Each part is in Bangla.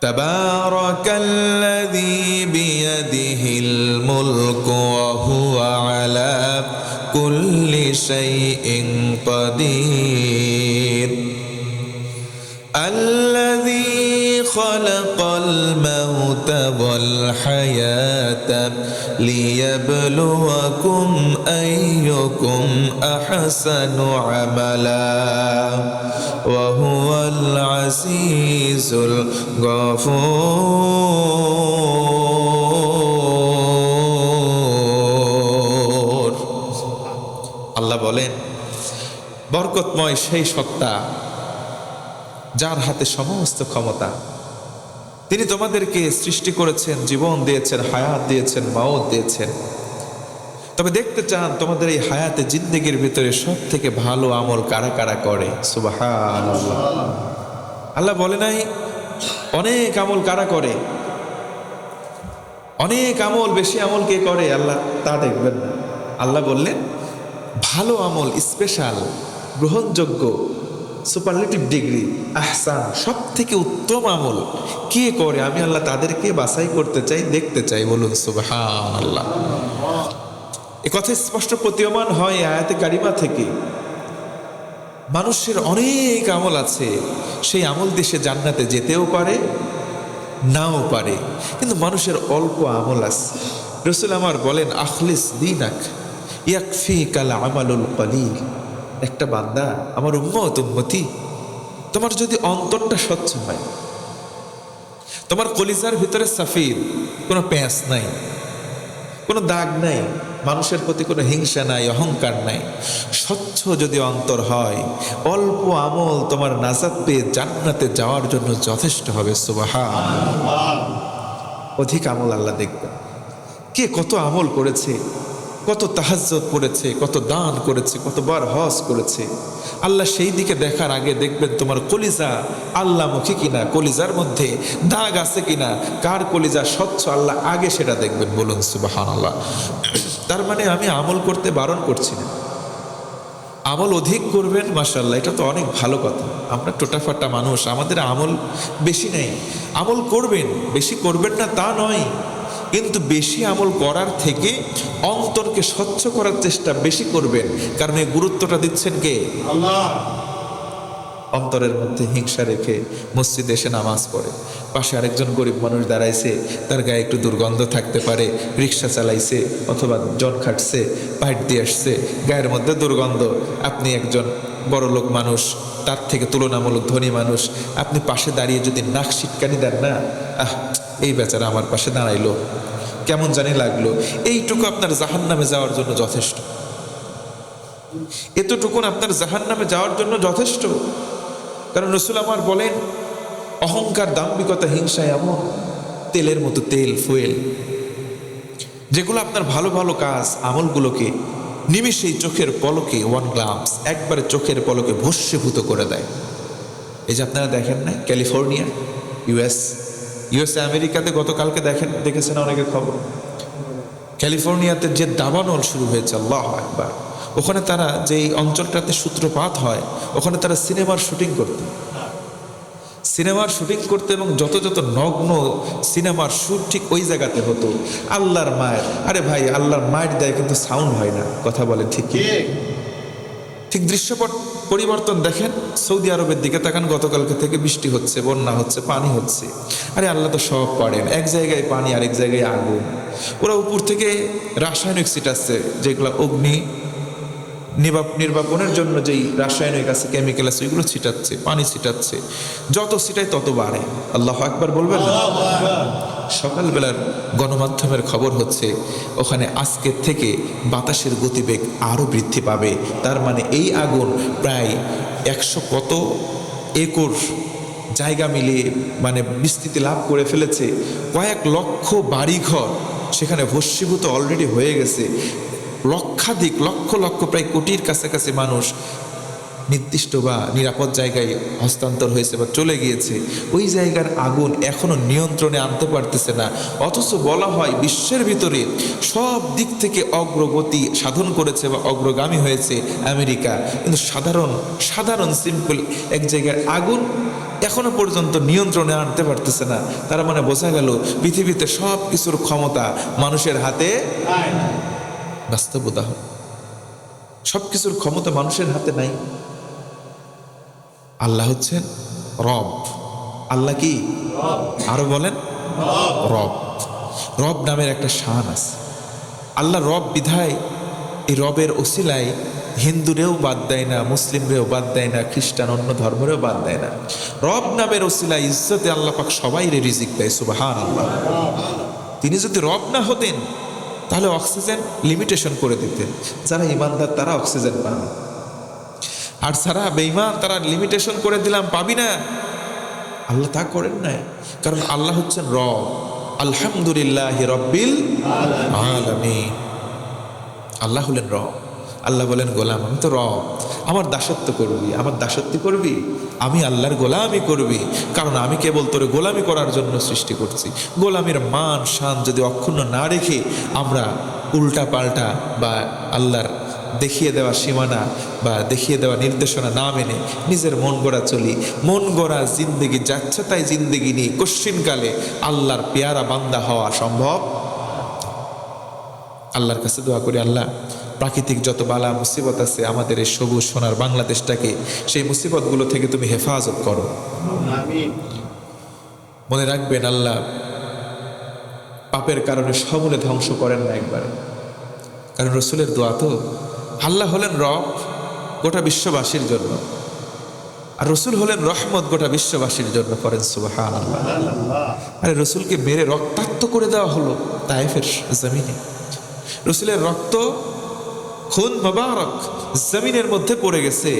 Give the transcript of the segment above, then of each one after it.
তাবারাকাল্লাযী বিয়াদিহিল মুলকু ওয়া হুয়া আলা কুল্লি শাইইন কাদির আল্লাযী খালাকাল মাউতা ওয়াল হায়াতা লিয়াবলুয়াকুম আইয়ুকুম আহসানু আমালা ওয়া হুয়াল আজিজুল গফুর। আল্লাহ বলেন, বরকতময় সেই সত্তা যার হাতে সমস্ত ক্ষমতা। তিনি তোমাদেরকে সৃষ্টি করেছেন, জীবন দিয়েছেন, হায়াত দিয়েছেন, মাউত দিয়েছেন। তবে দেখতে চান তোমাদের এই হায়াতে জিন্দেগির ভিতরে সব থেকে ভালো আমল কারা কারা করে। সুবহানাল্লাহ। আল্লাহ বলে নাই অনেক আমল কারা করে, অনেক আমল, বেশি আমল কে করে আল্লাহ তা দেখবেন না। আল্লাহ বললেন ভালো আমল, স্পেশাল, গ্রহণযোগ্য, সুপারলেটিভ ডিগ্রি, আহসান, সব থেকে উত্তম আমল কে করে আমি আল্লাহ তাদেরকে বাছাই করতে চাই, দেখতে চাই। বলুন সুবহানাল্লাহ। এ কথা স্পষ্ট প্রতীয়মান হয় আয়াতে কারিমা থেকে। মানুষের অনেক আমল আছে, সেই আমল দিয়ে সে জান্নাতে যেতেও পারে, নাও পারে, কিন্তু মানুষের অল্প আমল আছে। রাসূল আমার বলেন আখলিস দীনাক ইয়াকফিকাল আমালুল কলিল। একটা বান্দা, আমার উম্মতি, তোমার যদি অন্তরটা স্বচ্ছ হয়, তোমার কলিজার ভিতরে সাফির, কোনো প্যাঁচ নাই, কোনো দাগ নাই, মানুষের প্রতি কোনো হিংসা নাই, অহংকার নাই, স্বচ্ছ যদি অন্তর হয়, অল্প আমল তোমার নাজাত পেয়ে জান্নাতে যাওয়ার জন্য যথেষ্ট হবে। সুবহানাল্লাহ। অধিক আমল আল্লাহ দেখবেন। কে কত আমল করেছে, কত তাহাজ্জুদ করেছে, কত দান করেছে, কতবার হজ করেছে, আল্লাহ সেই দিকে দেখার আগে দেখবেন তোমার কলিজা আল্লাহমুখী কিনা, কলিজার মধ্যে দাগ আছে কিনা, কার কলিজা স্বচ্ছ, আল্লাহ আগে সেটা দেখবেন। বলুন সুবহানাল্লাহ। তার মানে আমি আমল করতে বারণ করছি না, আমল অধিক করবেন, মাশাআল্লাহ, এটা তো অনেক ভালো কথা। আমরা টোটাফাটা মানুষ, আমাদের আমল বেশি নেই। আমল করবেন, বেশি করবেন না তা নয়, কিন্তু বেশি আমল করার থেকে অন্তরকে স্বচ্ছ করার চেষ্টা বেশি করবেন, কারণ এই গুরুত্বটা দিচ্ছেন কে? আল্লাহ। অন্তরের মধ্যে হিংসা রেখে মসজিদে এসে নামাজ পড়ে, পাশে আরেকজন গরিব মানুষ দাঁড়াইছে, তার গায়ে একটু দুর্গন্ধ থাকতে পারে, রিক্সা চালাইছে অথবা জন খাটছে, পাইট দিয়ে আসছে, গায়ের মধ্যে দুর্গন্ধ। আপনি একজন বড় লোক মানুষ, তার থেকে তুলনামূলক ধনী মানুষ, আপনি পাশে দাঁড়িয়ে যদি নাক সিটকানি দেন না, এই বেচারা আমার পাশে দাঁড়াইলো, কেমন জানি লাগলো, এইটুকু আপনার জাহান্নামে যাওয়ার জন্য যথেষ্ট। এতটুকুন আপনার জাহান্নামে যাওয়ার জন্য যথেষ্ট। কারণ রাসূল আমার বলেন অহংকার, দাম্ভিকতা, হিংসা এমন তেলের মতো তেল, ফুয়েল, যেগুলো আপনার ভালো ভালো কাজ আমলগুলোকে নিমিষেই চোখের পলকে, ওয়ান গ্লান্স, একবারে চোখের পলকে ভস্মীভূত করে দেয়। এই যে আপনারা দেখেন না ক্যালিফোর্নিয়া, ইউএসএ, আমেরিকাতে গতকালকে দেখেছেন অনেকের খবর, ক্যালিফোর্নিয়াতে যে দাবানল শুরু হয়েছে, আল্লাহু আকবার। ওখানে তারা যেই অঞ্চলটাতে সূত্রপাত হয়, ওখানে তারা সিনেমার শুটিং করতো এবং যত যত নগ্ন সিনেমার শ্যুট ঠিক ওই জায়গাতে হতো। আল্লাহর মায়ের, আরে ভাই, আল্লাহর মায়ের দেয় কিন্তু সাউন্ড হয় না, কথা বলে ঠিক ঠিক দৃশ্যপট পরিবর্তন দেখেন। সৌদি আরবের দিকে তাকান, গতকালকে থেকে বৃষ্টি হচ্ছে, বন্যা হচ্ছে, পানি হচ্ছে। আরে আল্লাহ তো সব পারেন, এক জায়গায় পানি, আরেক জায়গায় আগুন। ওরা উপর থেকে রাসায়নিক ছিটাচ্ছে, যেগুলো অগ্নি নির্বাপনের জন্য যেই রাসায়নিক আছে, কেমিক্যাল আছে, ওইগুলো ছিটাচ্ছে, পানি ছিটাচ্ছে। যত ছিটায় তত বাড়ে। আল্লাহু আকবার বলবেন না? সকালবেলার গণমাধ্যমের খবর হচ্ছে ওখানে আজকের থেকে বাতাসের গতিবেগ আরও বৃদ্ধি পাবে। তার মানে এই আগুন প্রায় 100 কত একর জায়গা মিলিয়ে মানে বিস্তৃতি লাভ করে ফেলেছে। কয়েক লক্ষ বাড়িঘর সেখানে ভস্মীভূত অলরেডি হয়ে গেছে। লক্ষাধিক, লক্ষ লক্ষ, প্রায় কোটির কাছাকাছি মানুষ নির্দিষ্ট বা নিরাপদ জায়গায় হস্তান্তর হয়েছে বা চলে গিয়েছে, ওই জায়গার আগুন এখনো নিয়ন্ত্রণে আনতে পারতেছে না। অথচ বলা হয় বিশ্বের ভিতরে সব দিক থেকে অগ্রগতি সাধন করেছে বা অগ্রগামী হয়েছে আমেরিকা, কিন্তু সাধারণ সিম্পল এক জায়গার আগুন এখনো পর্যন্ত নিয়ন্ত্রণে আনতে পারতেছে না। তার মানে বোঝা গেল পৃথিবীতে সব কিছুর ক্ষমতা মানুষের হাতে। বাস্তব উদাহরণ, সব কিছুর ক্ষমতা মানুষের হাতে নাই। আল্লাহ হচ্ছেন রব। আল্লাহ কি? আরো বলেন, রব। রব নামের একটা শান আছে। আল্লাহ রব বিধায় এই রবের ওসিলায় হিন্দুরেও বাদ দেয় না, মুসলিমরেও বাদ দেয় না, খ্রিস্টান অন্য ধর্মেরও বাদ দেয় না। রব নামের ওসিলায় ইজ্জতে আল্লাহ পাক সবাইরে রিজিক দেয়। সুবহানাল্লাহ। তিনি যদি রব না হতেন তাহলে অক্সিজেন লিমিটেশন করে দিতেন। যারা ইমানদার তারা অক্সিজেন পান, আর যারা বেঈমান তারা লিমিটেশন করে দিলাম পাবি না। আল্লাহ তা করেন নাই, কারণ আল্লাহ হচ্ছেন রব। আলহামদুলিল্লাহি রাব্বিল আলামিন। আল্লাহ হলেন রব। আল্লাহ বলেন গোলাম আমি তো রব, আমার দাসত্ব করবি, আমার দাসত্ব করবি, আমি আল্লাহর গোলামি করবি, কারণ আমি কেবল তোরে গোলামি করার জন্য সৃষ্টি করছি। গোলামির মান শান যদি অক্ষুণ্ণ না রেখে আমরা উল্টা পাল্টা বা আল্লাহর দেখিয়ে দেওয়া সীমানা বা দেখিয়ে দেওয়া নির্দেশনা না মেনে নিজের মন গড়া চলি, মন গড়া জিন্দেগি যাচ্ছে তাই জিন্দেগি নিয়ে কশ্চিনকালে আল্লাহর পেয়ারা বান্দা হওয়া সম্ভব। আল্লাহর কাছে দোয়া করি, আল্লাহ প্রাকৃতিক যত বালা মুসিবত আছে আমাদের এই সবুজ সোনার বাংলাদেশটাকে সেই মুসিবতগুলো থেকে তুমি হেফাজত করো। মনে রাখবেন আল্লাহ পাপের কারণে সমূলে ধ্বংস করেন না একবার, কারণ রসুলের দোয়া তো। আল্লাহ হলেন রব গোটা বিশ্ববাসীর জন্য, আর রসুল হলেন রহমত গোটা বিশ্ববাসীর জন্য। করেন সুবহানাল্লাহ। আরে রসুলকে মেরে রক্তাক্ত করে দেওয়া হলো তায়েফের জমিনে। রসুলের রক্ত খুন মোবারক জমিনের মধ্যে পড়ে গেছে।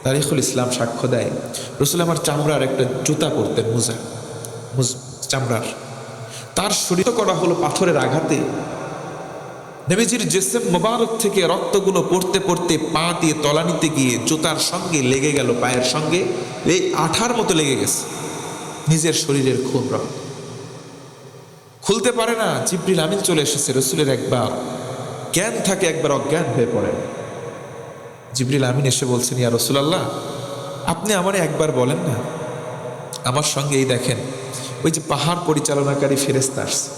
তারিখুল ইসলাম সাক্ষ্য দেয় রসুল আমার চামড়ার একটা জুতা পরতেন, মোজা চামড়ার, তার শরীর করা হলো পাথরের আঘাতে। নবীজির জিসম মোবারক থেকে রক্তগুলো পড়তে পড়তে পা দিয়ে তলানিতে গিয়ে জুতার সঙ্গে লেগে গেল, পায়ের সঙ্গে এই আঠার মতো লেগে গেছে। নিজের শরীরের খুন রক্ত খুলতে পারে না। জিবরিল আমিন চলে এসেছে। রসুলের একবার জ্ঞান থাকে, একবার অজ্ঞান হয়ে পড়ে। জিবরিল আমিন এসে বলছেন, ইয়া রাসূলুল্লাহ আপনি আমারে একবার বলেন না, আমার সঙ্গে এই দেখেন ওই যে পাহাড় পরিচালনাকারী ফেরেশতা আসছে,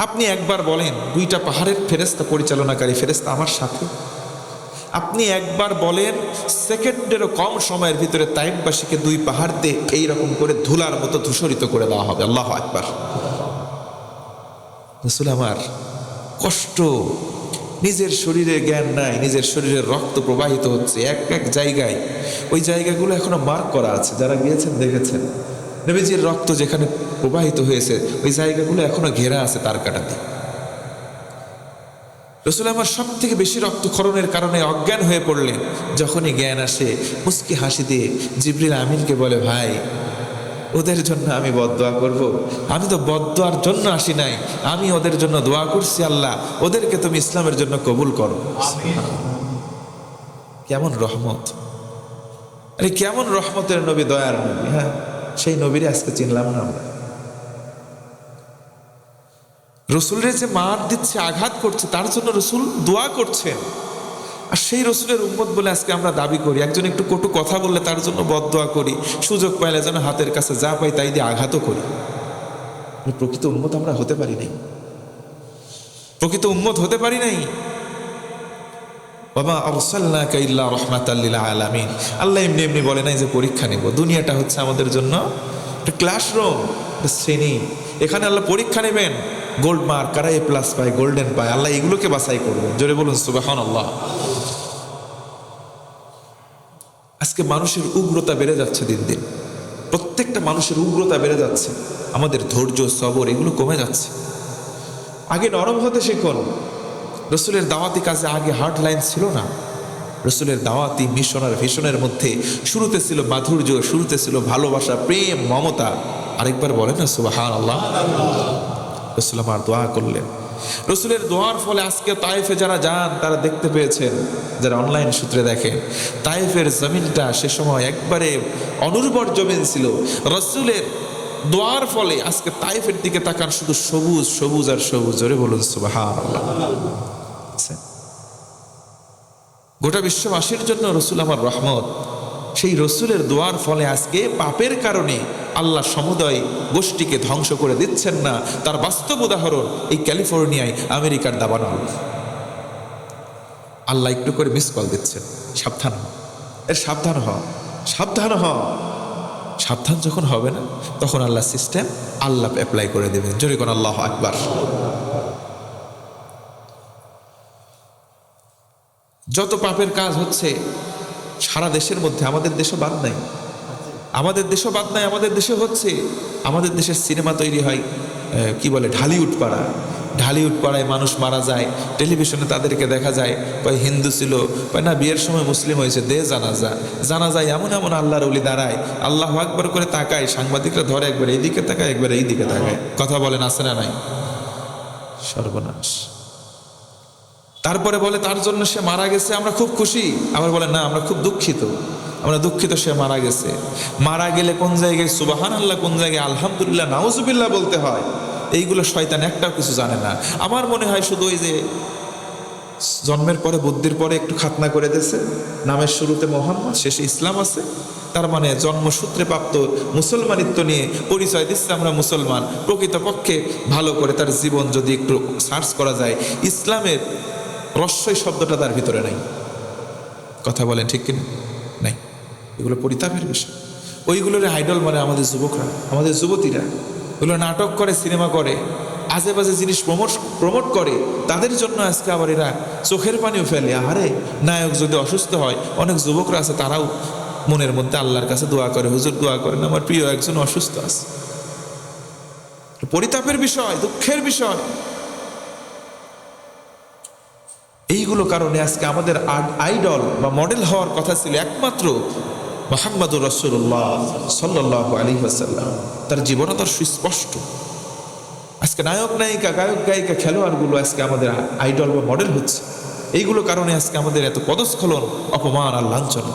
আপনি একবার বলেন, দুইটা পাহাড়ের ফেরেশতা পরিচালনাকারী ফেরেশতা আমার সাথে, আপনি একবার বলেন সেকেন্ডেরও কম সময়ের ভিতরে তাইফবাসীকে দুই পাহাড় দিয়ে এইরকম করে ধুলার মতো ধূসরিত করে দেওয়া হবে। আল্লাহু আকবার। রাসূল আমার কষ্ট, নিজের শরীরে জ্ঞান নাই, নিজের শরীরের রক্ত প্রবাহিত হচ্ছে এক এক জায়গায়। ওই জায়গাগুলো এখনো মার্ক করা আছে, যারা গিয়েছেন দেখেছেন। নবীজির রক্ত যেখানে প্রবাহিত হয়েছে ওই জায়গাগুলো এখনো ঘেরা আছে তার কাটাতে। রাসূল আমার সব থেকে বেশি রক্তক্ষরণের কারণে অজ্ঞান হয়ে পড়লেন। যখনই জ্ঞান আসে মুস্কি হাসি দিয়ে জিবরিল আমিনকে বলে, ভাই ওদের জন্য আমি বদদোয়া করব? আমি তো বদদোয়ার জন্য আসি নাই, আমি ওদের জন্য দোয়া করছি, আল্লাহ ওদেরকে তুমি ইসলামের জন্য কবুল করো। কেমন রহমত! আরে কেমন রহমতের নবী, দয়ার নবী। হ্যাঁ, সেই নবীরে আজকে চিনলাম না আমরা। রসুলের যে মার দিচ্ছে, আঘাত করছে, তার জন্য রসুল দোয়া করছেন। আর সেই রসুলের উম্মত বলে আজকে আমরা দাবি করি। একজন একটু কটু কথা বললে তার জন্য বদদোয়া করি, সুযোগ পাইলে যেন হাতের কাছে যা পাই তাই দিয়ে আঘাতও করি। প্রকৃত উম্মত আমরা হতে পারি নাই, প্রকৃত উম্মত হতে পারি নাই। ওয়া মা আরসালনাকা ইল্লা রাহমাতাল লিল আলামিন। আল্লাহ এমনি এমনি বলে নাই যে পরীক্ষা নেব। দুনিয়াটা হচ্ছে আমাদের জন্য একটা ক্লাসরুম, একটা শ্রেণী। এখানে আল্লাহ পরীক্ষা নেবেন। গোল্ড মার্ক, কারা এ প্লাস পায়, গোল্ডেন পায়, আল্লাহ এগুলোকে বাছাই করবেন। জোরে বলুন সুবহানাল্লাহ। আজকে মানুষের উগ্রতা বেড়ে যাচ্ছে দিন দিন, প্রত্যেকটা মানুষের উগ্রতা বেড়ে যাচ্ছে। আমাদের ধৈর্য সবর এগুলো কমে যাচ্ছে। আগে নরম হতে শিখুন। রসুলের দাওয়াতি কাজে আগে হার্ড লাইন ছিল না। রসুলের দাওয়াতি মিশন আর ভিশনের মধ্যে শুরুতে ছিল মাধুর্য, শুরুতে ছিল ভালোবাসা, প্রেম, মমতা। আরেকবার বলেন না সুবহানাল্লাহ। রসুল আমার দোয়া করলেন, রসুলের দোয়ার ফলে আজকে তায়েফে যারা যান তারা দেখতে পেয়েছেন, যারা অনলাইন সূত্রে দেখেন, তায়েফের জমিনটা সে সময় একবারে অনুর্বর জমিন ছিল। রসুলের দোয়ার ফলে আজকে তায়েফের দিকে তাকান, শুধু সবুজ সবুজ আর সবুজ। জোরে বলুন সুবহানাল্লাহ। গোটা বিশ্ববাসীর জন্য রসুল আমার রহমত। সেই রসুলের দোয়ার ফলে আজকে পাপের কারণে আল্লাহ সমুদয় গোষ্ঠীকে ধ্বংস করে দিচ্ছেন না। তার বাস্তব উদাহরণ এই ক্যালিফোর্নিয়ায় আমেরিকার দাবানল। আল্লাহ একটু করে মিস কল দিচ্ছেন, সাবধান হ, সাবধান হ, সাবধান হ। সাবধান যখন হবে না তখন আল্লাহ সিস্টেম আল্লাহ অ্যাপ্লাই করে দেবেন। জোরে কোন আল্লাহু আকবার। যত পাপের কাজ হচ্ছে সারা দেশের মধ্যে, আমাদের দেশও বাদ নাই, আমাদের দেশও বাদ নাই, আমাদের দেশে হচ্ছে। আমাদের দেশের সিনেমা তৈরি হয় কি বলে ঢালিউড পাড়া। ঢালিউড পাড়ায় মানুষ মারা যায়, টেলিভিশনে তাদেরকে দেখা যায়, কয় হিন্দু ছিল, কয় না বিয়ের সময় মুসলিম হয়েছে, দে জানাজা। জানাজায় এমন এমন আল্লাহর ওলি দাঁড়ায়, আল্লাহু আকবার করে তাকায়, সাংবাদিকরা ধরে একবার এইদিকে তাকায় একবার এইদিকে তাকায়। কথা বলেন আছে না নাই? সর্বনাশ। তারপরে বলে তার জন্য সে মারা গেছে, আমরা খুব খুশি। আবার বলে না, আমরা খুব দুঃখিত, আমরা দুঃখিত সে মারা গেছে। মারা গেলে কোন জায়গায় সুবহানাল্লাহ, কোন জায়গায় আলহামদুলিল্লাহ, নাউজুবিল্লাহ বলতে হয়, এইগুলো শয়তান একটাও কিছু জানে না। আমার মনে হয় শুধু ওই যে জন্মের পরে বুদ্ধির পরে একটু খাতনা করে দিয়েছে, নামের শুরুতে মোহাম্মদ শেষে ইসলাম আছে, তার মানে জন্মসূত্রে প্রাপ্ত মুসলমানিত্ব নিয়ে পরিচয় দিচ্ছে আমরা মুসলমান। প্রকৃতপক্ষে ভালো করে তার জীবন যদি একটু সার্চ করা যায়, ইসলামের রস্যই শব্দটা তার ভিতরে নাই। কথা বলেন ঠিক কিনা? নাই। এগুলো পরিতাপের বিষয়। ওইগুলোর আইডল মানে আমাদের যুবকরা, আমাদের যুবতীরা। ওগুলো নাটক করে, সিনেমা করে, আজে বাজে জিনিস প্রমোট করে। তাদের জন্য আজকে আবার এরা চোখের পানিও ফেলে। আরে নায়ক যদি অসুস্থ হয়, অনেক যুবকরা আছে তারাও মনের মধ্যে আল্লাহর কাছে দোয়া করে, হুজুর দোয়া করেন আমার প্রিয় একজন অসুস্থ আছে। পরিতাপের বিষয়, দুঃখের বিষয়। এইগুলো কারণে আজকে আমাদের আইডল বা মডেল হওয়ার কথা ছিল একমাত্র মুহাম্মদুর রাসূলুল্লাহ সাল্লাল্লাহু আলাইহি ওয়াসাল্লাম। তার জীবনাদর্শ সুস্পষ্ট। আজকে নায়ক নায়িকা, গায়ক গায়িকা, খেলোয়াড়গুলো আজকে আমাদের আইডল বা মডেল হচ্ছে। এইগুলো কারণে আজকে আমাদের এত পদস্খলন, অপমান আর লাঞ্ছনা।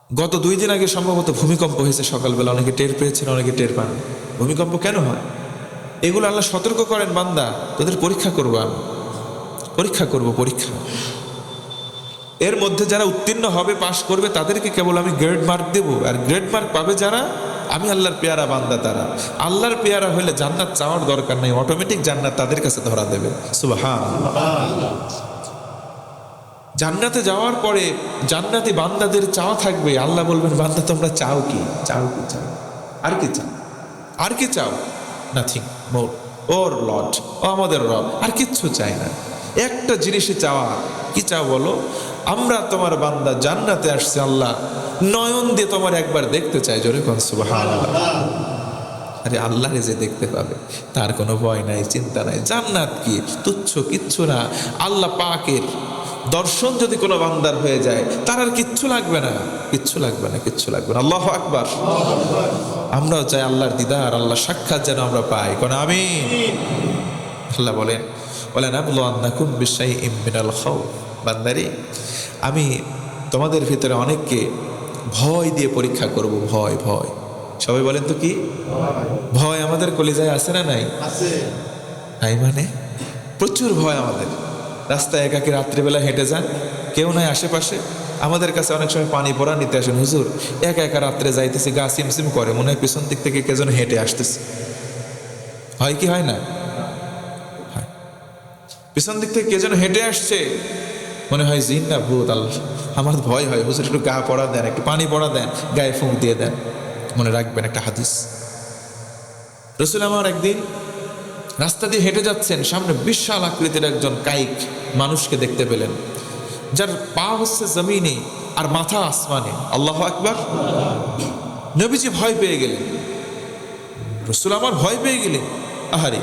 গত 2 দিন আগে সম্ভবত ভূমিকম্প হয়েছে সকালবেলা, অনেকে টের পেয়েছেন, অনেকে টের পান। ভূমিকম্প কেন হয়? এগুলো আল্লাহ সতর্ক করেন, বান্দা তোদের পরীক্ষা করবো, আমি পরীক্ষা করব, পরীক্ষা। এর মধ্যে যারা উত্তীর্ণ হবে, পাশ করবে, তাদেরকে কেবল আমি গ্রেড মার্ক দেব। আর গ্রেড মার্ক পাবে যারা, আমি আল্লাহর পেয়ারা বান্দা তারা। আল্লাহর পেয়ারা হলে জান্নাত চাওয়ার দরকার নেই, অটোমেটিক জান্নাত তাদের কাছে ধরা দেবে। সুবহানাল্লাহ। জান্নাতে যাওয়ার পরে জান্নাতি বান্দাদের চাওয়া থাকবে। আল্লাহ বলবেন, বান্দা তোমরা চাও কি? চাও কি? চাও আর কি? চাও আর কি? চাও নাথিং মোর। ওর লর্ড, ও আমাদের রব, আর কিচ্ছু চাই না। একটা জিনিসই চাওয়া। কি চাও বলো? আমরা তোমার বান্দা জান্নাতে আসছে, আল্লাহ নয়ন দিয়ে তোমার একবার দেখতে চাই। জোরে কোন সুবহানাল্লাহ। আরে আল্লাহরে যে দেখতে পাবে তার কোনো ভয় নাই, চিন্তা নাই। জান্নাত কি তুচ্ছ, কিচ্ছু না। আল্লাহ পাকের দর্শন যদি কোনো বান্দার হয়ে যায়, তার আর কিচ্ছু লাগবে না, কিচ্ছু লাগবে না, কিচ্ছু লাগবে না। আল্লাহু আকবার। আমরাও চাই আল্লাহর দিদার, আল্লাহর সাক্ষাৎ যেন আমরা পাই। কোন আমিন। আল্লাহ বলেন, ওয়ালানাবলুওয়ান্নাকুম বিশাইইম মিনাল খাউফ। বান্দারে, আমি তোমাদের ভিতরে অনেককে ভয় দিয়ে পরীক্ষা করব। ভয়, ভয়। সবাই বলেন তো কি ভয়? আমাদের কলিজায় আছে না নাই? নাই মানে প্রচুর ভয় আমাদের। রাস্তায় একাকি রাত্রিবেলা হেঁটে যান, কেউ নাই আশেপাশে। আমাদের কাছে অনেক সময় পানি পড়া নিতে আসেন, হুজুর একা একা রাত্রে যাইতেছি, গা সিমসিম করে, মনে হয় পিছন দিক থেকে কে যেন হেঁটে আসতেছে। হয় কি হয় না? হয়। পিছন দিক থেকে কে যেন হেঁটে আসছে, মনে হয় জিন না ভূত। আল্লাহ, আমার ভয় হয়। হুজুর একটু গা পড়া দেন, একটু পানি পড়া দেন, গায়ে ফুঁক দিয়ে দেন। মনে রাখবেন একটা হাদিস, রসুল আমার একদিন রাস্তা দিয়ে হেঁটে যাচ্ছেন, সামনে বিশাল আকৃতির একজন কায়িক মানুষকে দেখতে পেলেন, যার পা হচ্ছে জমিনে আর মাথা আসমানে। আল্লাহু আকবার। নবীজি ভয় পেয়ে গেলেন, রসুল আমার ভয় পেয়ে গেলেন। আহারে,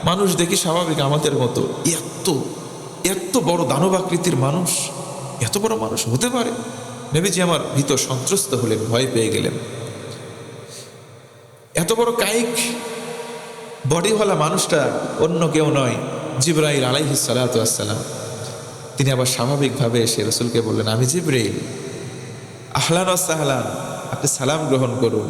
মানুষ দেখি স্বাভাবিক আমাদের মতো, এত এত বড় দানবাকৃতির মানুষ, এত বড় মানুষ হতে পারে? নবীজি আমার ভীত সন্ত্রস্ত হলেন, ভয় পেয়ে গেলেন। এত বড় কায়িক বডিওয়ালা মানুষটা অন্য কেউ নয়, জিবরাইল আলাইহিস সালাতু ওয়াসসালাম। তিনি আবার স্বাভাবিকভাবে এসে রসুলকে বললেন, আমি জিবরাইল, আহলান ওয়া সাহলান, আপনি সালাম গ্রহণ করুন।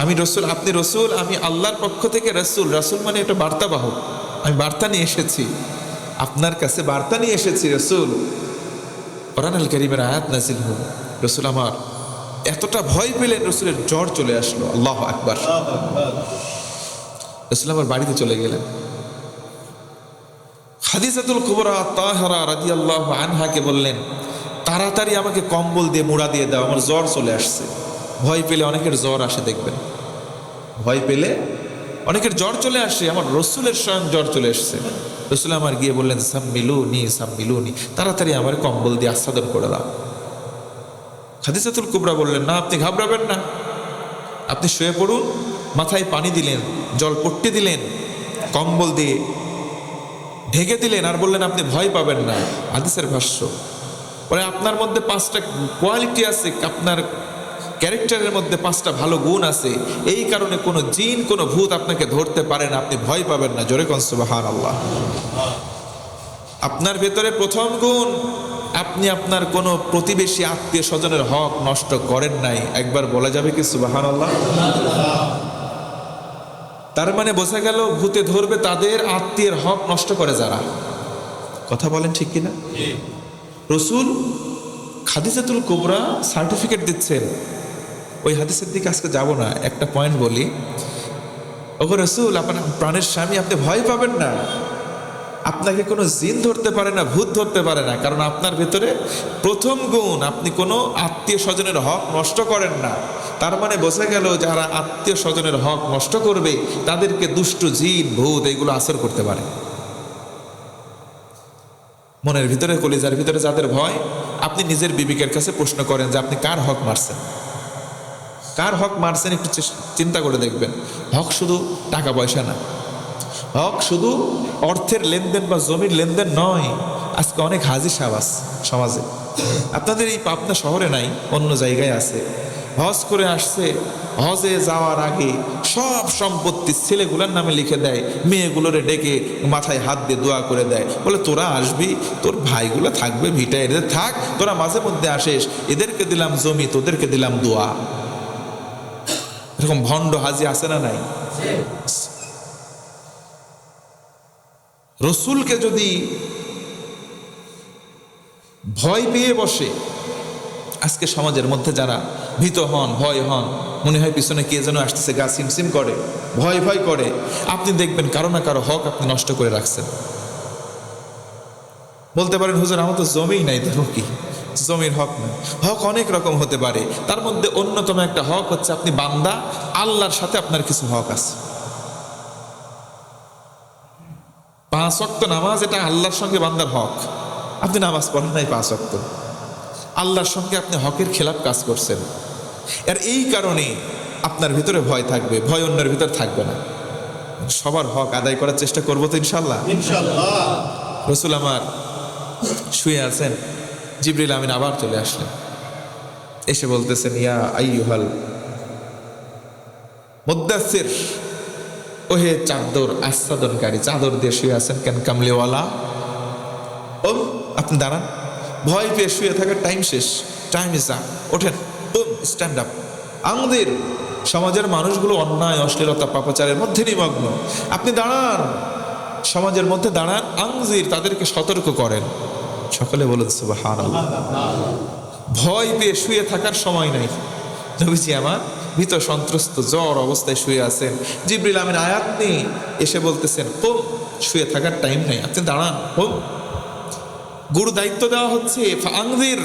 আমি রসুল, আপনি রসুল, আমি আল্লাহর পক্ষ থেকে রসুল। রসুল মানে একটা বার্তাবাহক, আমি বার্তা নিয়ে এসেছি, আপনার কাছে বার্তা নিয়ে এসেছি রসুল। কোরআন আল কারীমের আয়াত নাজিল হল, রসুল আমার এতটা ভয় পেলেন, রসুলের জ্বর চলে আসলো। আল্লাহু আকবার। রসুল আমার বাড়িতে চলে গেলেন। খাদিজাতুল কুবরা তাহরা রাদিয়াল্লাহু আনহাকে বললেন, তাড়াতাড়ি আমাকে কম্বল দিয়ে মুড়া দিয়ে দাও, আমার জ্বর চলে আসছে। ভয় পেলে অনেকের জ্বর আসে, দেখবেন, ভয় পেলে অনেকের জ্বর চলে আসে। আমার রসুলের স্বয়ং জ্বর চলে এসছে। রসুল আমার গিয়ে বললেন, সাম্মিলুনি, তাড়াতাড়ি আমার কম্বল দিয়ে আচ্ছাদন করে দাও। খাদিজাতুল কুবরা বললেন, না, আপনি ঘাবড়াবেন না, আপনি শুয়ে পড়ুন। মাথায় পানি দিলেন, জলপট্টি দিলেন, কম্বল দিয়ে ঢেকে দিলেন, আর বললেন আপনি ভয় পাবেন না। হাদিসের ভাষ্য, পরে আপনার মধ্যে 5টা কোয়ালিটি আছে, আপনার ক্যারেক্টারের মধ্যে 5টা ভালো গুণ আছে, এই কারণে কোনো জিন, কোনো ভূত আপনাকে ধরতে পারে না, আপনি ভয় পাবেন না। জোরে কোন সুবহানাল্লাহ। আপনার ভেতরে প্রথম গুণ, আপনি আপনার কোনো প্রতিবেশী আত্মীয় স্বজনের হক নষ্ট করেন নাই। একবার বলা যাবে কি সুবহানাল্লাহ? তার মানে বোঝা গেল, ভূতে ধরবে তাদের আত্মীয়ের হক নষ্ট করে যারা। কথা বলেন ঠিক কিনা? রসুল খাদিজাতুল কুবরা সার্টিফিকেট দিচ্ছেন। ওই হাদিসের দিকে আজকে যাব না, একটা পয়েন্ট বলি। ওগো রসুল, আপনার প্রাণের স্বামী, আপনি ভয় পাবেন না, আপনাকে কোনো জিন ধরতে পারে না, ভূত ধরতে পারে না, কারণ আপনার ভেতরে প্রথম গুণ, আপনি কোনো আত্মীয় স্বজনের হক নষ্ট করেন না। তার মানে বোঝা গেল, যারা আত্মীয় স্বজনের হক নষ্ট করবে তাদেরকে দুষ্ট জিন, ভূত এগুলো আসর করতে পারে। মনের ভিতরে, কলিজার ভিতরে যাদের ভয়, আপনি নিজের বিবেকের কাছে প্রশ্ন করেন যে আপনি কার হক মারছেন, কার হক মারছেন, একটু চিন্তা করে দেখবেন। হক শুধু টাকা পয়সা না, হক শুধু অর্থের লেনদেন বা জমির লেনদেন নয়। আজকে অনেক হাজি সাহেব আছে সমাজে, আপনাদের এই পাবনা শহরে নাই, অন্য জায়গায় আছে। হজ করে আসছে, হজে যাওয়ার আগে সব সম্পত্তি ছেলেগুলোর নামে লিখে দেয়, মেয়েগুলোরে ডেকে মাথায় হাত দিয়ে দোয়া করে দেয়, বলে তোরা আসবি, তোর ভাইগুলো থাকবে ভিটা, এদের থাক, তোরা মাঝে মধ্যে আসিস, এদেরকে দিলাম জমি, তোদেরকে দিলাম দোয়া। এরকম ভণ্ড হাজি আছে না নাই? রসুলকে যদি ভয় পেয়ে বসে, আজকে সমাজের মধ্যে যারা ভীত হন, ভয় হন, মনে হয় পিছনে কে যেন আসতেছে, গা সিমসিম করে, ভয় ভয় করে, আপনি দেখবেন কারো না কারো হক আপনি নষ্ট করে রাখছেন। বলতে পারেন, হুজুর আমার তো জমিই নাই, দেবো কি? জমির হক না, হক অনেক রকম হতে পারে। তার মধ্যে অন্যতম একটা হক হচ্ছে আপনি বান্দা, আল্লাহর সাথে আপনার কিছু হক আছে। 5 ওয়াক্ত নামাজ, এটা আল্লাহর সঙ্গে বান্দার হক। আপনি নামাজ পড়েন নাই 5 ওয়াক্ত, আল্লাহর সঙ্গে আপনি হকের খেলাপ কাজ করছেন। আর এই কারণে আপনার ভিতরে ভয় থাকবে, ভয় অন্যের ভিতর থাকবে না। সবার হক আদায় করার চেষ্টা করবো তো ইনশাল্লাহ। রসুল আমার শুয়ে আছেন, জিবরিল আমিন আবার চলে আসলেন, এসে বলতেছেন, ইয়া আইয়ুহাল মুদ্দাসসির, ওহে চাদর আচ্ছাদনকারী, চাদর দিয়ে শুয়ে আছেন কেন কামলিওয়ালা? ও আপনি দাঁড়ান, ভয় পেয়ে শুয়ে থাকার টাইম শেষ, টাইম ইজ আপ, ওঠেন, স্ট্যান্ড আপ। আমাদের সমাজের মানুষগুলো অন্যায়, অশ্লীলতা, পাপাচারের মধ্যে নিমগ্ন, আপনি দাঁড়ান, সমাজের মধ্যে দাঁড়ান, আনজির, তাদেরকে সতর্ক করেন। সকলে বলুন সুবহানাল্লাহ। ভয় পেয়ে শুয়ে থাকার সময় নাই। নবীজি আমার ভীত সন্ত্রস্ত জ্বর অবস্থায় শুয়ে আছেন, জিবরিল আমিন আয়াত নিয়ে এসে বলতেছেন, হোম, শুয়ে থাকার টাইম নেই, আপনি দাঁড়ান, হোম। গুরু দায়িত্ব দেওয়া হচ্ছে, আনজির,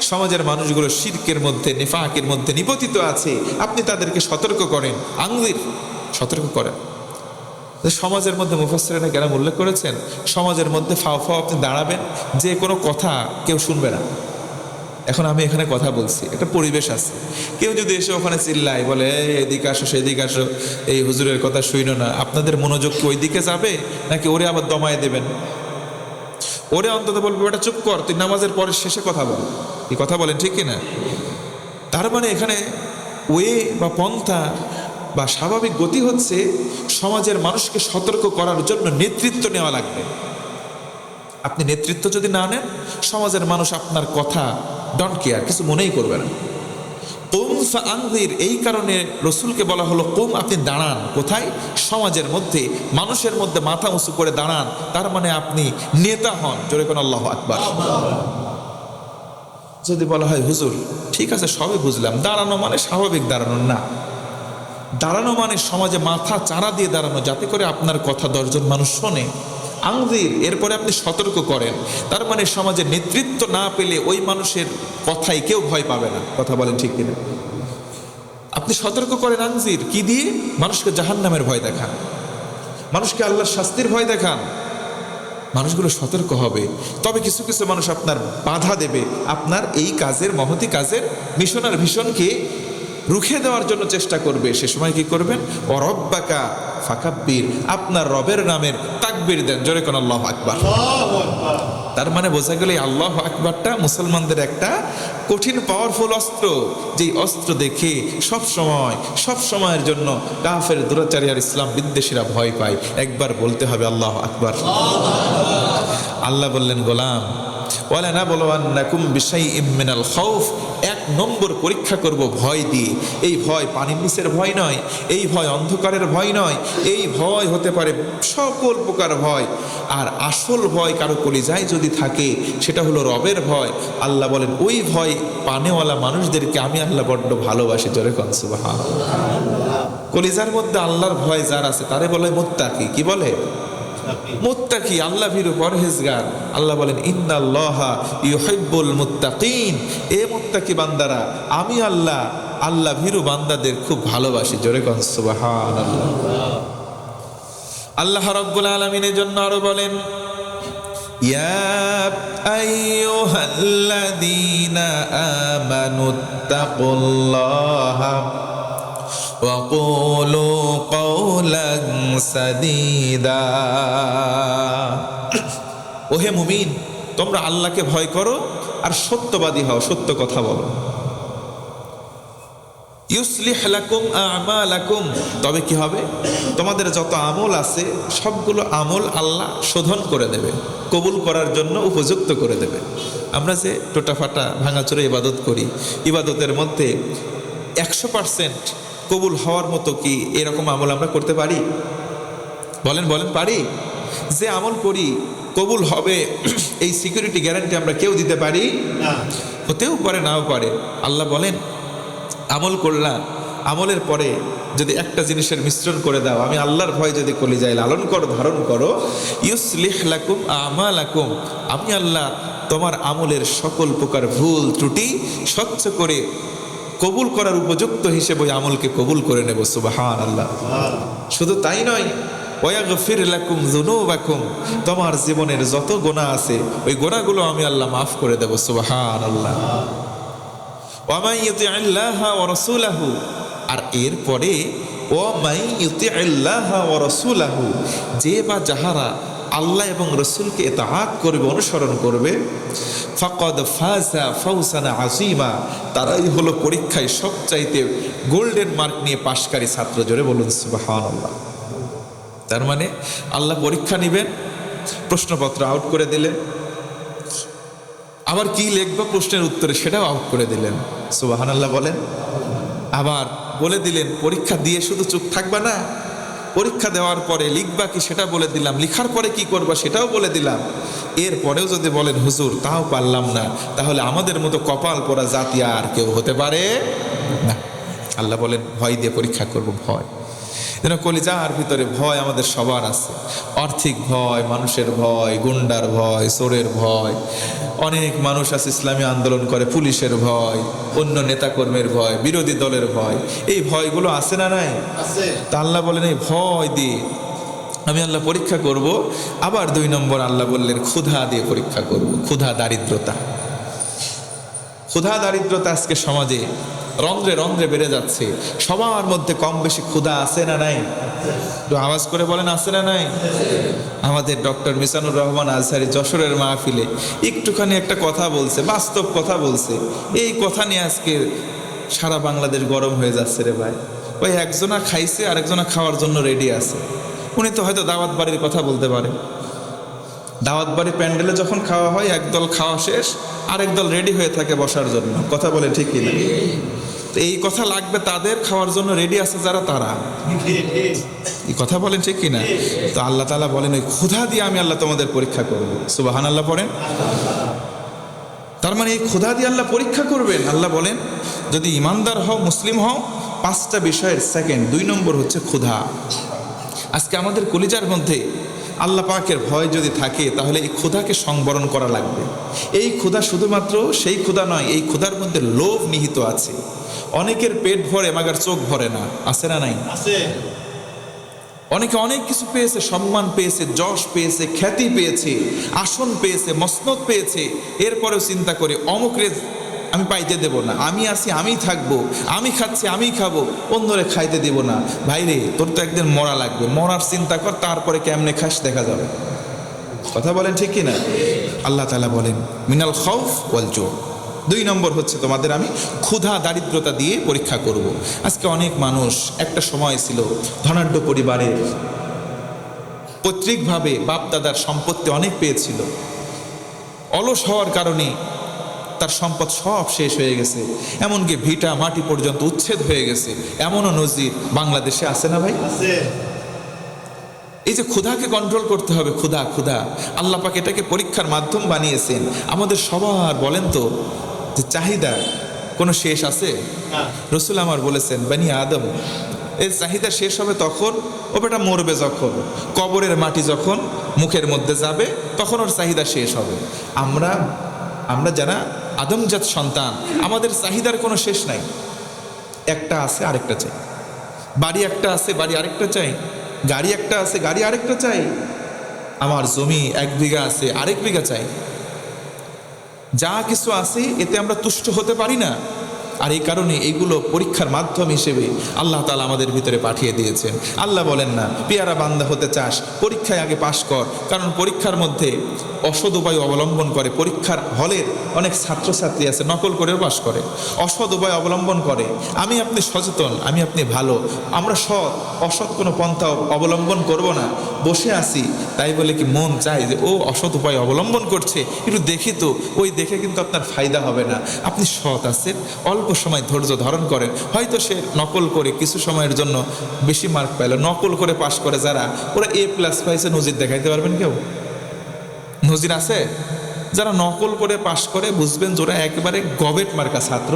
সমাজের মানুষগুলো শিরকের মধ্যে, নিফাকের মধ্যে নিপতিত আছে, আপনি তাদেরকে সতর্ক করেন, আনজির, সতর্ক করেন। সমাজের মধ্যে মুফাসসিরিনে কেরাম উল্লেখ করেছেন, সমাজের মধ্যে ফাও ফাও আপনি দাঁড়াবেন, যে কোনো কথা কেউ শুনবে না। এখন আমি এখানে কথা বলছি, একটা পরিবেশ আছে, কেউ যদি এসে ওখানে চিল্লায়, বলে এদিকে আসো, সেদিকে আসো, এই হুজুরের কথা শুইনো না, আপনাদের মনোযোগ কি ওই দিকে যাবে, নাকি ওরে আবার দমায় দেবেন? ওরে অন্তত বলবে, ওটা চুপ কর, তুই নামাজের পরে শেষে কথা বল। এই কথা বলেন ঠিক কিনা? তার মানে এখানে ওয়ে বা পন্থা বা স্বাভাবিক গতি হচ্ছে সমাজের মানুষকে সতর্ক করার জন্য নেতৃত্ব নেওয়া লাগবে। আপনি নেতৃত্ব যদি না নেন, সমাজের মানুষ আপনার কথা ডোন্ট কেয়ার, কিছু মনেই করবে না। কুম ফাআনযির, এই কারণে রসুলকে বলা হলো কুম, আপনি দাঁড়ান। কোথায়? সমাজের মধ্যে, মানুষের মধ্যে মাথা উঁচু করে দাঁড়ান। তার মানে আপনি নেতা হন। জোরে কোন আল্লাহু আকবার। যদি বলা হয় হুজুর ঠিক আছে সবই বুঝলাম, দাঁড়ানো মানে স্বাভাবিক দাঁড়ানো না, দাঁড়ানো মানে সমাজে মাথা চাড়া দিয়ে দাঁড়ানো, যাতে করে আপনার কথা 10 জন মানুষ শোনে। আনজির, এরপরে আপনি সতর্ক করেন। তার মানে সমাজে নেতৃত্ব না পেলে ওই মানুষের কথাই কেউ ভয় পাবে না। কথা বলেন ঠিক কিনা? আপনি সতর্ক করেন। আনজির কি দিয়ে? মানুষকে জাহান্নামের ভয় দেখান, মানুষকে আল্লাহর শাস্তির ভয় দেখান, মানুষগুলো সতর্ক হবে। তবে কিছু কিছু মানুষ আপনার বাধা দেবে, আপনার এই কাজের, মহতি কাজের মিশনের ভীষণকে রুখে দেওয়ার জন্য চেষ্টা করবে। সে সময় কি করবেন? ও রব্বাকা ফাকাব্বির, আপনার রবের নামের তাকবীর দেন। জোরে কোন আল্লাহু আকবার। তার মানে বোঝা গেল আল্লাহু আকবারটা মুসলমানদের একটা কঠিন পাওয়ারফুল অস্ত্র, যেই অস্ত্র দেখে সব সময়ের জন্য কাফের, দুরাচারী আর ইসলাম বিদ্বেষীরা ভয় পায়। একবার বলতে হবে আল্লাহু আকবার। আল্লাহ বললেন, গোলাম ওয়ালানাবলুওয়ান্নাকুম বিশাইইম মিনাল খাউফ, 1 নম্বর পরীক্ষা করব ভয় দিয়ে। এই ভয় পানির নিচের ভয় নয়, এই ভয় অন্ধকারের ভয় নয়, এই ভয় হতে পারে সকল প্রকার ভয়। আর আসল ভয় কারো কলিজায় যদি থাকে, সেটা হলো রবের ভয়। আল্লাহ বলেন ওই ভয় পানেওয়ালা মানুষদেরকে আমি আল্লাহ বড্ড ভালোবাসি। জোরে কোন সুবহানাল্লাহ। কলিজার মধ্যে আল্লাহর ভয় যার আছে তারে বলে মুত্তাকি। কি বলে? মুত্তাকি, আল্লাহ ভীরু, পরহেজগার। আল্লাহ বলেন ইন্নাল্লাহা ইউহিব্বুল মুত্তাকিন, এ মুত্তাকি বান্দারা আমি আল্লাহ ভীরু বান্দাদের খুব ভালোবাসি। জোরে কোন সুবহানাল্লাহ। আল্লাহ রাব্বুল আলামিনের জন্য আরো বলেন ইয়া আইয়ুহাল্লাযীনা আমানুত্তাকুল্লাহা ওয়াকুলু কওলান সাদীদা। ওহে মুমিন, তোমরা আল্লাহকে ভয় করো আর সত্যবাদী হও, সত্য কথা বলো। ইউসলিহ লাকুম আমালাকুম, তবে কি হবে? তোমাদের যত আমল আছে সবগুলো আমল আল্লাহ শোধন করে দেবে, কবুল করার জন্য উপযুক্ত করে দেবে। আমরা যে টোটাফাটা ভাঙাচোরা ইবাদত করি, ইবাদতের মধ্যে 100% কবুল হওয়ার মতো কি এরকম আমল আমরা করতে পারি? বলেন পারি? যে আমল করি কবুল হবে এই সিকিউরিটি গ্যারান্টি আমরা কেউ দিতে পারি না। হতেও পারে, নাও পারে। আল্লাহ বলেন আমল করলাম, আমলের পরে যদি একটা জিনিসের মিশ্রণ করে দাও, আমি আল্লাহর ভয় যদি কলিজায় লালন করো, ধারণ করো, ইউসলিহ লাকুম আমালাকুম, আমি আল্লাহ তোমার আমলের সকল প্রকার ভুল ত্রুটি স্বচ্ছ করে কবুল করার উপযুক্ত হিসেবে ওই আমলকে কবুল করে নেব। সুবহানাল্লাহ। শুধু তাই নয়, ওয়াগফির লাকুম যুনুবাকুম, তোমার জীবনের যত গুনাহ আছে ওই গুনাহগুলো আমি আল্লাহ মাফ করে দেব। সুবহানাল্লাহ। ওয়া মান ইউতি'আল্লাহা ওয়া রাসূলাহু, আর এরপরে ওয়া মান ইউতি'আল্লাহা ওয়া রাসূলাহু, যে বা যাহারা আল্লাহ এবং রসুলকে ইতাআত করবে, অনুসরণ করবে, ফাকাদ ফাযা ফাওজান আযীমা, তারাই হলো পরীক্ষায় সবচাইতে গোল্ডেন মার্ক নিয়ে পাশকারী ছাত্র। জোরে বলুন সুবহানাল্লাহ। তার মানে আল্লাহ পরীক্ষা নেবেন, প্রশ্নপত্র আউট করে দিলেন, আবার কি লিখবো প্রশ্নের উত্তরে সেটাও আউট করে দিলেন। সুবহানাল্লাহ বলেন। আবার বলে দিলেন পরীক্ষা দিয়ে শুধু চুপ থাকবা না, পরীক্ষা দেওয়ার পরে লিখবা কি সেটা বলে দিলাম, লিখার পরে কি করবা সেটাও বলে দিলাম। এরপরেও যদি বলেন হুজুর তাও পারলাম না, তাহলে আমাদের মতো কপাল পোড়া জাতি আর কেউ হতে পারে না। আল্লাহ বলেন ভয় দিয়ে পরীক্ষা করব। ভয় যেন কলিজার ভিতরে ভয় আমাদের সবার আছে। আর্থিক ভয়, মানুষের ভয়, গুন্ডার ভয়, চোরের ভয়। অনেক মানুষ আছে ইসলামী আন্দোলন করে, পুলিশের ভয়, অন্য নেতাকর্মীর ভয়, বিরোধী দলের ভয়। এই ভয়গুলো আছে না নাই? তা আল্লাহ বলেন এই ভয় দিয়ে আমি আল্লাহ পরীক্ষা করব। আবার 2 নম্বর আল্লাহ বললেন ক্ষুধা দিয়ে পরীক্ষা করব। ক্ষুধা, দারিদ্রতা। ক্ষুধা দারিদ্রতা আজকে সমাজে রন্ধ্রে রন্ধ্রে বেড়ে যাচ্ছে। সবার মধ্যে কম বেশি ক্ষুধা আছে না নাই? একটু আওয়াজ করে বলেন আছে না নাই? আমাদের ডক্টর মিজানুর রহমান আজহারী যশোরের মাহফিলে একটুখানি একটা কথা বলছে, বাস্তব কথা বলছে। এই কথা নিয়ে আজকে সারা বাংলাদেশ গরম হয়ে যাচ্ছে রে ভাই। ওই একজনা খাইছে আরেকজনা খাওয়ার জন্য রেডি আছে। উনি তো হয়তো দাওয়াত বাড়ির কথা বলতে পারে। দাওয়াত বাড়ি প্যান্ডেলে যখন খাওয়া হয় একদল খাওয়া শেষ, আরেক দল রেডি হয়ে থাকে বসার জন্য। কথা বলে ঠিক কিনা? তো এই কথা লাগবে তাদের, খাওয়ার জন্য রেডি আছে যারা, তারা এই কথা বলেন ঠিক কিনা? তো আল্লাহ তাআলা বলেন ওই ক্ষুধা দিয়ে আমি আল্লাহ তোমাদের পরীক্ষা করব। সুবহানাল্লাহ পড়েন। তার মানে এই ক্ষুধা দিয়ে আল্লাহ পরীক্ষা করবেন। আল্লাহ বলেন যদি ইমানদার হও, মুসলিম হও, 5টা বিষয়ের সেকেন্ড 2 নম্বর হচ্ছে ক্ষুধা। আজকে আমাদের কলিজার মধ্যে আল্লাহ পাকের ভয় যদি থাকে তাহলে এই ক্ষুধাকে সংবরণ করা লাগবে। এই ক্ষুধা শুধুমাত্র সেই ক্ষুধা নয়, এই ক্ষুধার মধ্যে লোভ নিহিত আছে। অনেকের পেট ভরে মাগার চোখ ভরে না, আছে না নাই? অনেকে অনেক কিছু পেয়েছে, সম্মান পেয়েছে, যশ পেয়েছে, খ্যাতি পেয়েছে, আসন পেয়েছে, মসনদ পেয়েছে, এরপরেও চিন্তা করে অমুকরে আমি পাইতে দেব না, আমি আছি আমি থাকবো, আমি খাচ্ছি আমি খাবো, অন্যরে খাইতে দেব না। ভাইরে তোর তো একদিন মরা লাগবে, মরার চিন্তা কর, তারপরে কেমনে খাস দেখা যাবে। কথা বলেন ঠিক কিনা? আল্লাহ তাআলা বলেন মিনাল খাউফ ওয়াল জু। 2 নম্বর হচ্ছে তোমাদের আমি ক্ষুধা দারিদ্রতা দিয়ে পরীক্ষা করব। আজকে অনেক মানুষ, একটা সময় ছিল ধনাঢ্য পরিবারে, পৈতৃকভাবে বাপ দাদার সম্পত্তি অনেক পেয়েছিল, অলস হওয়ার কারণে তার সম্পদ সব শেষ হয়ে গেছে, এমনকি ভিটা মাটি পর্যন্ত উচ্ছেদ হয়ে গেছে। এমনও নজির বাংলাদেশে আছে না ভাই? এই যে ক্ষুধাকে কন্ট্রোল করতে হবে, ক্ষুধা ক্ষুধা আল্লাহ পাক এটাকে পরীক্ষার মাধ্যম বানিয়েছেন আমাদের সবার। বলেন তো যে চাহিদা কোনো শেষ আছে? রসুল আমার বলেছেন বানি আদম, এর চাহিদা শেষ হবে তখন, ও বেটা মরবে যখন, কবরের মাটি যখন মুখের মধ্যে যাবে তখন ওর চাহিদা শেষ হবে। আমরা যারা আদমজাত সন্তান, আমাদের চাহিদার কোনো শেষ নাই। একটা আছে আরেকটা চাই, বাড়ি একটা আছে বাড়ি আরেকটা চাই, গাড়ি একটা আছে গাড়ি আরেকটা চাই, আমার জমি 1 বিঘা আছে আরেক বিঘা চাই। যা কিছু আছে এতে আমরা তুষ্ট হতে পারি না। আর এই কারণে এইগুলো পরীক্ষার মাধ্যম হিসেবে আল্লাহ তাআলা আমাদের ভিতরে পাঠিয়ে দিয়েছেন। আল্লাহ বলেন না পেয়ারা বান্দা হতে চাস, পরীক্ষায় আগে পাশ কর। কারণ পরীক্ষার মধ্যে অসৎ উপায় অবলম্বন করে, পরীক্ষার হলের অনেক ছাত্রছাত্রী আছে নকল করেও পাশ করে, অসৎ উপায় অবলম্বন করে। আমি আপনি সচেতন, আমি আপনি ভালো, আমরা সৎ অসৎ কোনো পন্থা অবলম্বন করব না, বসে আছি তাই বলে কি মন চায় যে ও অসৎ উপায় অবলম্বন করছে, একটু দেখি তো, ওই দেখে কিন্তু আপনার ফায়দা হবে না। আপনি সৎ আছেন, অল্প সময় ধৈর্য ধারণ করেন, হয়তো সে নকল করে কিছু সময়ের জন্য বেশি মার্ক পাইল, নকল করে পাশ করে যারা, ওরা A+ পাইছে, নজির দেখাইতে পারবেন কেউ? নজির আছে? যারা নকল করে পাশ করে বুঝবেন যে ওরা একেবারে গবেট মার্কা ছাত্র,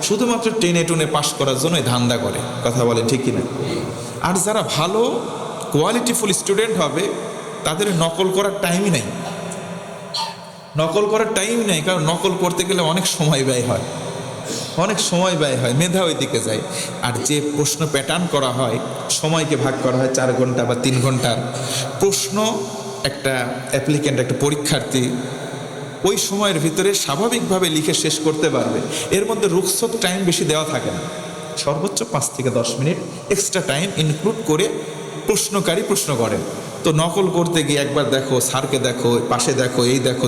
শুধুমাত্র টেনে টুনে পাশ করার জন্যই ধান্দা করে। কথা বলেন ঠিক কিনা? আর যারা ভালো কোয়ালিটিফুল স্টুডেন্ট হবে তাদের নকল করার টাইমই নেই, নকল করার টাইম নেই। কারণ নকল করতে গেলে অনেক সময় ব্যয় হয়, অনেক সময় ব্যয় হয়, মেধা ওই দিকে যায়। আর যে প্রশ্ন প্যাটার্ন করা হয়, সময়কে ভাগ করা হয় 4 ঘন্টা বা 3 ঘন্টার প্রশ্ন, একটা অ্যাপ্লিক্যান্ট একটা পরীক্ষার্থী ওই সময়ের ভিতরে স্বাভাবিকভাবে লিখে শেষ করতে পারবে। এর মধ্যে রুখসত টাইম বেশি দেওয়া থাকে না, সর্বোচ্চ 5 থেকে 10 মিনিট এক্সট্রা টাইম ইনক্লুড করে প্রশ্নকারী প্রশ্ন করেন। তো নকল করতে গিয়ে একবার দেখো, স্যারকে দেখো, পাশে দেখো, এই দেখো,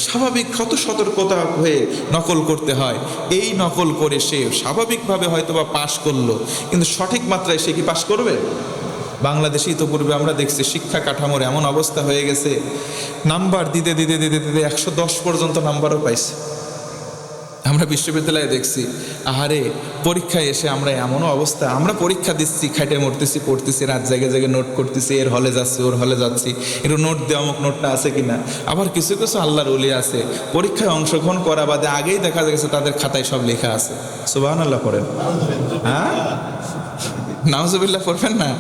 স্বাভাবিক কত সতর্কতা হয়ে নকল করতে হয়। এই নকল করে সে স্বাভাবিকভাবে হয়তো বা পাশ করলো, কিন্তু সঠিক মাত্রায় সে কি পাশ করবে? বাংলাদেশেই তো পূর্বে আমরা দেখছি শিক্ষা কাঠামোর এমন অবস্থা হয়ে গেছে, নাম্বার দিতে দিতে দিতে দিতে 110 পর্যন্ত নাম্বারও পাইছে। আমরা বিশ্ববিদ্যালয়ে দেখছি, আহারে পরীক্ষায় এসে আমরা এমনও অবস্থা, আমরা পরীক্ষা দিচ্ছি, খাইটে মরতেছি, পড়তেছি, রাত জায়গায় জায়গায় নোট করতেছি, এর হলে যাচ্ছি ওর হলে যাচ্ছি, একটু নোট দেওয়া, অমুক নোটটা আছে কিনা। আবার কিছু কিছু আল্লাহর ওলি আছে পরীক্ষায় অংশগ্রহণ করা বাদে আগেই দেখা গেছে তাদের খাতায় সব লেখা আছে। সুবহানাল্লাহ পড়েন, হ্যাঁ নাউজুবিল্লাহ পড়বেন না।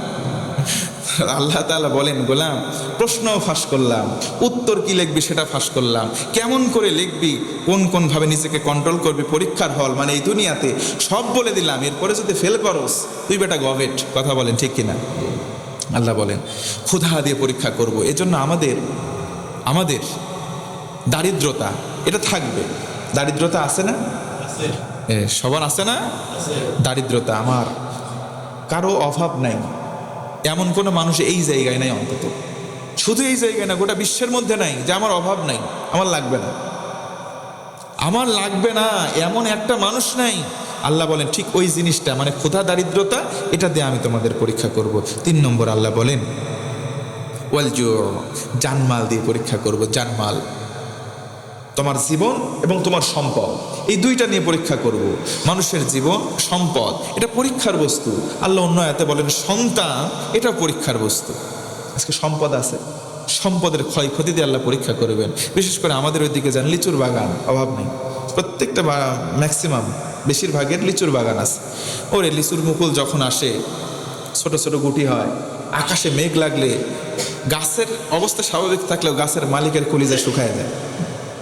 আল্লাহ তাআলা বলেন গোলাম প্রশ্ন ফাঁস করলাম, উত্তর কি লিখবি সেটা ফাঁস করলাম, কেমন করে লিখবি, কোন কোন ভাবে নিজেকে কন্ট্রোল করবি, পরীক্ষার হল মানে এই দুনিয়াতে সব বলে দিলাম। এরপরে যদি ফেল করস তুই বেটা গভেট। কথা বলেন ঠিক কিনা? আল্লাহ বলেন ক্ষুধা দিয়ে পরীক্ষা করব। এজন্য আমাদের দারিদ্রতা এটা থাকবে। দারিদ্রতা আছে না? সবার আছে না? দারিদ্রতা, আমার কারো অভাব নাই, এমন কোনো মানুষ এই জায়গায় নাই, অন্তত শুধু এই জায়গায় না, গোটা বিশ্বের মধ্যে নাই যে আমার অভাব নাই, আমার লাগবে না, আমার লাগবে না, এমন একটা মানুষ নাই আল্লাহ বলেন ঠিক ওই জিনিসটা মানে ক্ষুধা দারিদ্রতা, এটা দিয়ে আমি তোমাদের পরীক্ষা করব। 3 নম্বর আল্লাহ বলেন ওয়াল জু, জানমাল দিয়ে পরীক্ষা করব। জানমাল, তোমার জীবন এবং তোমার সম্পদ, এই দুইটা নিয়ে পরীক্ষা করব। মানুষের জীবন সম্পদ এটা পরীক্ষার বস্তু। আল্লাহ অন্য আয়াতে বলেন সন্তান এটা পরীক্ষার বস্তু। আজকে সম্পদ আছে, সম্পদের ক্ষয়ক্ষতি দিয়ে আল্লাহ পরীক্ষা করবেন। বিশেষ করে আমাদের ওইদিকে যান, লিচুর বাগান অভাব নেই, প্রত্যেকটা ম্যাক্সিমাম বেশিরভাগের লিচুর বাগান আছে। ওরে লিচুর মুকুল যখন আসে, ছোট ছোট গুটি হয়, আকাশে মেঘ লাগলে গাছের অবস্থা স্বাভাবিক থাকলেও গাছের মালিকের কলিজা শুকায় যায়।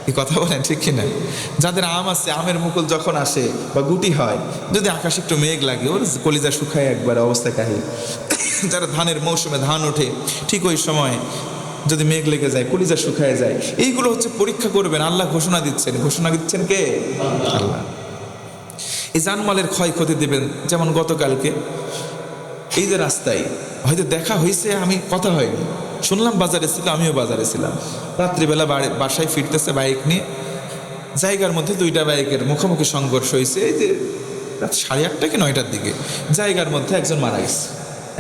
এই কথা বলেন ঠিক কিনা? যাদের আম আছে, আমের মুকুল যখন আসে বা গুটি হয়, যদি আকাশে একটু মেঘ লাগে ওর কলিজা শুকায় একবার, অবস্থা কাহিল। যারা ধানের মৌসুমে ধান ওঠে, ঠিক ওই সময় যদি মেঘ লেগে যায় কলিজা শুকায় যায়। এইগুলো হচ্ছে পরীক্ষা করবেন। আল্লাহ ঘোষণা দিচ্ছেন। ঘোষণা দিচ্ছেন কে? আল্লাহ। এই জানমালের ক্ষয়ক্ষতি দেবেন। যেমন গতকালকে এই যে রাস্তায় হয়তো দেখা হয়েছে, আমি কথা হয়নি, শুনলাম বাজারে ছিল, আমিও বাজারে ছিলাম। রাত্রিবেলা বাসায় ফিরতেছে বাইক নিয়ে, জায়গার মধ্যে 2টা বাইকের মুখোমুখি সংঘর্ষ হয়েছে। এই যে রাত 8:30 কি 9টার দিকে জায়গার মধ্যে একজন মারা গেছে,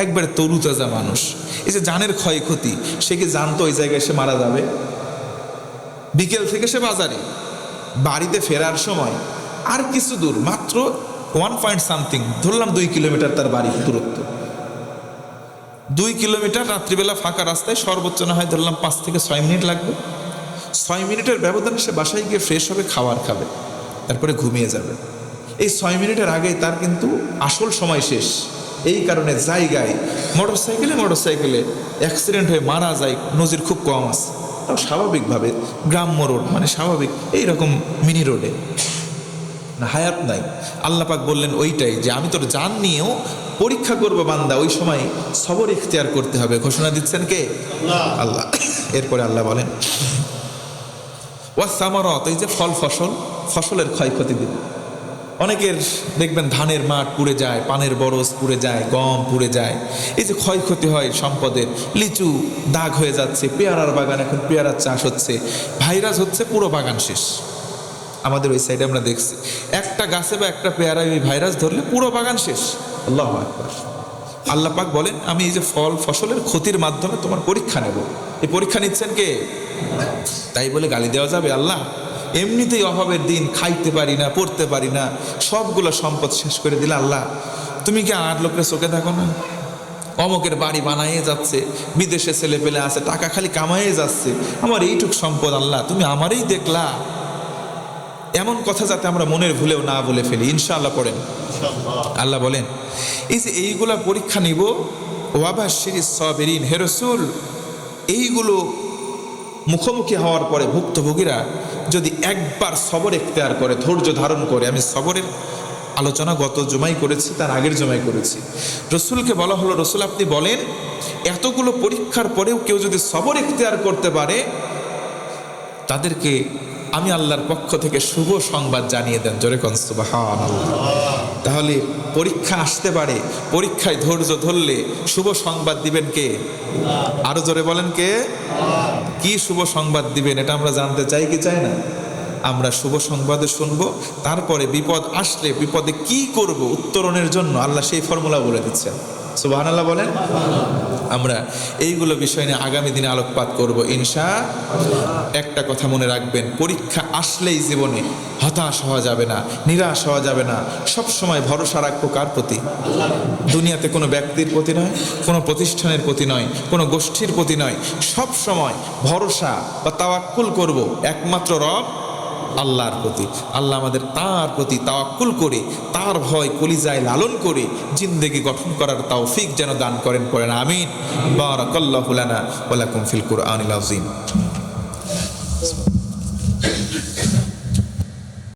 একবারে তরুতাজা মানুষ। এই যে জানের ক্ষয়ক্ষতি, সে কি জানতো ওই জায়গায় সে মারা যাবে? বিকেল থেকে সে বাজারে, বাড়িতে ফেরার সময় আর কিছু দূর, মাত্র 1 পয়েন্ট সামথিং, ধরলাম 2 কিলোমিটার তার বাড়ির দূরত্ব। 2 কিলোমিটার রাত্রিবেলা ফাঁকা রাস্তায় সর্বোচ্চ না হয় ধরলাম 5 থেকে 6 মিনিট লাগবে। 6 মিনিটের ব্যবধানে সে বাসায় গিয়ে ফ্রেশ হবে, খাবার খাবে, তারপরে ঘুমিয়ে যাবে। এই 6 মিনিটের আগেই তার কিন্তু আসল সময় শেষ। এই কারণে জায়গায় মোটরসাইকেলে অ্যাক্সিডেন্ট হয়ে মারা যায় নজির খুব কম আছে। তাও স্বাভাবিকভাবে গ্রাম্য রোড মানে স্বাভাবিক এইরকম মিনি রোডে না, হায়াত নাই। আল্লাহ পাক বললেন ওইটাই যে আমি তোর জান নিয়েও পরীক্ষা করবো বান্দা, ওই সময় সবর ইখতিয়ার করতে হবে। ঘোষণা দিচ্ছেন কে? আল্লাহ। এরপরে আল্লাহ বলেন ওয়াস সামারাত, এই যে ফসলের ক্ষয়ক্ষতি দিবে। অনেকের দেখবেন ধানের মাঠ পুড়ে যায়, পানের বরজ পুড়ে যায়, গম পুড়ে যায়। এই যে ক্ষয়ক্ষতি হয় সম্পদের, লিচু দাগ হয়ে যাচ্ছে, পেয়ারার বাগান, এখন পেয়ারার চাষ হচ্ছে, ভাইরাস হচ্ছে, পুরো বাগান শেষ। আমাদের ওই সাইডে আমরা দেখছি একটা গাছে বা একটা পেয়ারায় ওই ভাইরাস ধরলে পুরো বাগান শেষ। আল্লাহু আকবার। আল্লাহ পাক বলেন আমি এই যে ফসলের ক্ষতির মাধ্যমে তোমার পরীক্ষা নেব। এই পরীক্ষা নিচ্ছেন কে? তাই বলে গালি দেওয়া যাবে? আল্লাহ এমনিতেই অভাবের দিন, খাইতে পারি না, পড়তে পারি না, সবগুলো সম্পদ শেষ করে দিলে আল্লাহ তুমি কি আর লোকের চোখে থাকো না? অমকের বাড়ি বানাইয়ে যাচ্ছে, বিদেশে ছেলে পেলে আছে, টাকা খালি কামাইয়ে যাচ্ছে, আমার এইটুক সম্পদ আল্লাহ তুমি আমারই দেখলা। এমন কথা যাতে আমরা মনের ভুলেও না বলে ফেলি। ইনশাআল্লাহ পড়েন। আল্লাহ বলেন এই যে এইগুলা পরীক্ষা নিব, ওয়াবাশশিরিস সাবিরিন, হে রাসূল এইগুলো মুখোমুখি হওয়ার পরে ভুক্তভোগীরা যদি একবার সবর ইখতিয়ার করে, ধৈর্য ধারণ করে, আমি সবরের আলোচনা গত জুমাই করেছি, তার আগের জুমাই করেছি। রসুলকে বলা হলো রসুল আপনি বলেন এতগুলো পরীক্ষার পরেও কেউ যদি সবর ইখতিয়ার করতে পারে তাদেরকে আমি আল্লাহর পক্ষ থেকে শুভ সংবাদ জানিয়ে দেন। জোরে কোন সুবহানাল্লাহ। তাহলে পরীক্ষা আসতে পারে, পরীক্ষায় ধৈর্য ধরলে শুভ সংবাদ দিবেন কে? আরো জোরে বলেন কে? কি শুভ সংবাদ দিবেন এটা আমরা জানতে চাই কি চাই না? আমরা শুভ সংবাদে শুনবো, তারপরে বিপদ আসলে বিপদে কি করব উত্তরণের জন্য আল্লাহ সেই ফর্মুলা বলে দিচ্ছেন। সুবহানাল্লাহ বলেন। আমরা এইগুলো বিষয় নিয়ে আগামী দিনে আলোকপাত করব ইনশাআল্লাহ। একটা কথা মনে রাখবেন, পরীক্ষা আসলেই জীবনে হতাশ হওয়া যাবে না, নিরাশ হওয়া যাবে না। সব সময় ভরসা রাখবো কার প্রতি? দুনিয়াতে কোনো ব্যক্তির প্রতি নয়, কোনো প্রতিষ্ঠানের প্রতি নয়, কোনো গোষ্ঠীর প্রতি নয়। সব সময় ভরসা বা তাওয়াক্কুল করব একমাত্র রব আল্লাহর প্রতি। আল্লাহ আমাদের তার প্রতি তাওয়াক্কুল করে, তার ভয় কলিজায় লালন করে জিন্দেগি গঠন করার তৌফিক যেন দান করেন। আমিন। বারাকাল্লাহু লানা ওয়া লাকুম ফিল কুরআনিল আযীম।